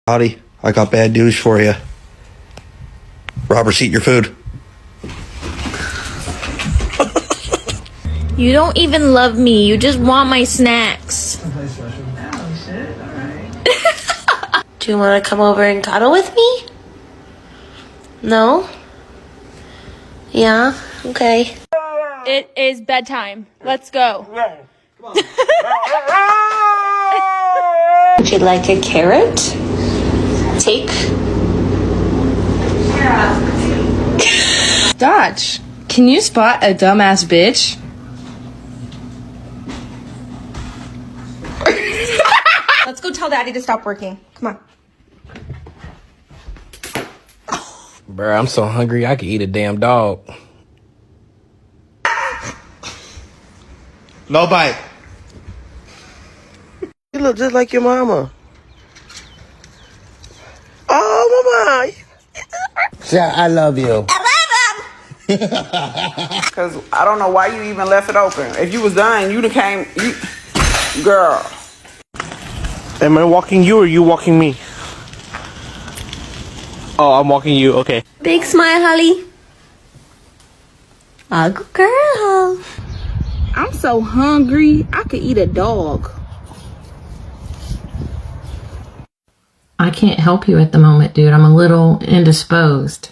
Howdy, I got bad news for you. Robert's eating your food. You don't even love me. You just want my snacks. Oh, shit. All right. Do you want to come over and cuddle with me? No? Yeah? Okay. It is bedtime. Let's go. Would you like a carrot? Take. Dodge, can you spot a dumbass bitch? Let's go tell Daddy to stop working. Come on. Bruh, I'm so hungry I could eat a damn dog. No bite. You look just like your mama. Oh, mama. Yeah, I love you. Because I don't know why you even left it open. If you was done, you'd have came. Girl. Am I walking you or you walking me? Oh, I'm walking you. Okay. Big smile, Holly. A good girl. I'm so hungry, I could eat a dog. I can't help you at the moment, dude. I'm a little indisposed.